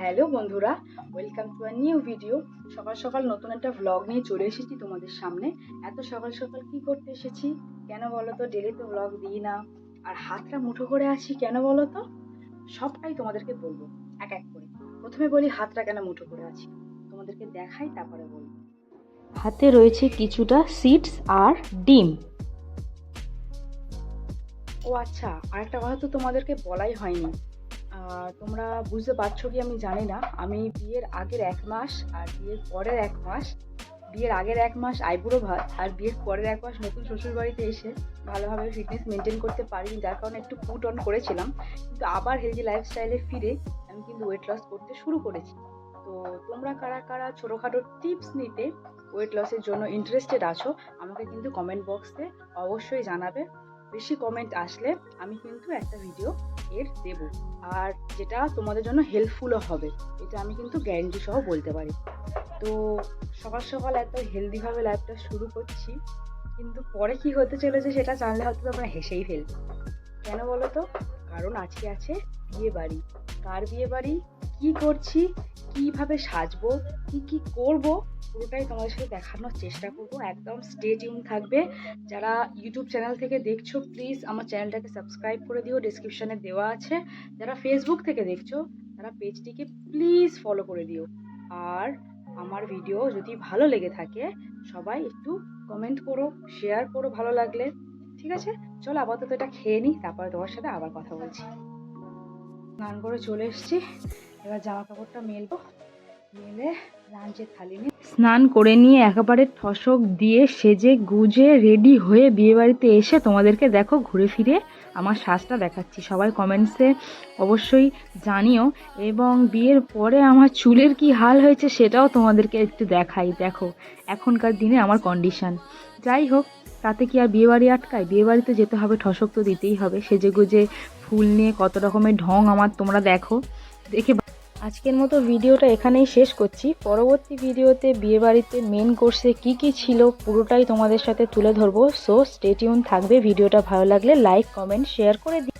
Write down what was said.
Hello বন্ধুরা, welcome to a new video. সকাল সকাল নতুন একটা ভ্লগ নিয়ে চলে এসেছি তোমাদের সামনে। এত সকাল সকাল কি করতে এসেছি কেন বলো তো? ডেলি তো ভ্লগ দিই না, আর হাতটা মুঠো করে আছি কেন বলো তো? সবটাই তোমাদেরকে বলবো এক এক করে। প্রথমে বলি হাতটা কেন মুঠো করে আছি, তোমাদেরকে দেখাই তারপরে বলবো। হাতে রয়েছে কিছুটা সিডস আর ডিম। ও আচ্ছা, আরেকটা কথা তো তোমাদেরকে বলাই হয়নি। তোমরা বুঝতে পারছো কি আমি জানি না, আমি বিয়ের আগের 1 মাস আর বিয়ের পরের 1 মাস, বিয়ের আগের 1 মাস আইবুড়ো ভাত আর বিয়ের পরের 1 মাস নতুন শ্বশুর বাড়িতে এসে ভালোভাবে ফিটনেস মেনটেন করতে পারিনি, যার কারণে একটু পুট অন করেছিলাম। কিন্তু আবার হেলদি লাইফস্টাইলে ফিরে আমি কিন্তু ওয়েট লস করতে শুরু করেছি। তো তোমরা কারা কারা ছোটোখাটো টিপস নিতে ওয়েট লসের জন্য ইন্টারেস্টেড আছো, আমাকে কিন্তু কমেন্ট বক্সে অবশ্যই জানাবে। বেশি কমেন্ট আসলে আমি কিন্তু একটা ভিডিও এর দেব, আর যেটা তোমাদের জন্য হেল্পফুলও হবে, এটা আমি কিন্তু গ্যারান্টি সহ বলতে পারি। তো সকাল সকাল এত হেলদিভাবে লাইফটা শুরু করছি, কিন্তু পরে কি হতে চলেছে সেটা জানলে হয়তো তোমরা হেসেই ফেলবে। কেন বলো তো? কারণ আজকে আছে বিয়ে বাড়ি। কার বিয়ে বাড়ি, কী করছি, কীভাবে সাজবো, কি করব, পুরোটাই তোমাদের সাথে দেখানোর চেষ্টা করব। একদম স্টে টিউন থাকবে। যারা ইউটিউব চ্যানেল থেকে দেখছো প্লিজ আমার চ্যানেলটাকে সাবস্ক্রাইব করে দিও, ডিসক্রিপশানে দেওয়া আছে। যারা ফেসবুক থেকে দেখছো তারা পেজটিকে প্লিজ ফলো করে দিও। আর আমার ভিডিও যদি ভালো লেগে থাকে সবাই একটু কমেন্ট করো, শেয়ার করো ভালো লাগলে। ঠিক আছে, চলো আপাতত এটা খেয়ে নিই, তারপরে তোমার সাথে আবার কথা বলছি। স্নান করে চলে এসেছি, এবার জামা কাপড়টা মেলবো, মেলে লাঞ্চের থালি নিয়ে স্নান করে নিয়ে একেবারে ঠসক দিয়ে সেজে গুজে রেডি হয়ে বিয়েবাড়িতে এসে তোমাদেরকে দেখো ঘুরে ফিরে আমার সাজটা দেখাচ্ছি। সবাই কমেন্টসে অবশ্যই জানিও, এবং বিয়ের পরে আমার চুলের কি হাল হয়েছে সেটাও তোমাদেরকে একটু দেখাই। দেখো এখনকার দিনে আমার কন্ডিশান। যাই হোক, তাতে কি আর বিয়েবাড়ি আটকায়? বিয়েবাড়িতে যেতে হবে, ঠসক তো দিতেই হবে। সেজে গুজে ফুল নিয়ে কত রকমের ঢং আমার তোমরা দেখো, দেখে। আজকের মতো ভিডিওটা এখানেই শেষ করছি। পরবর্তী ভিডিওতে বিয়েবাড়িতে মেন কোর্সে কি ছিল পুরোটাই তোমাদের সাথে তুলে ধরবো। সো স্টে টিউন থাকবে। ভিডিওটা ভালো লাগলে লাইক, কমেন্ট, শেয়ার করে দিই।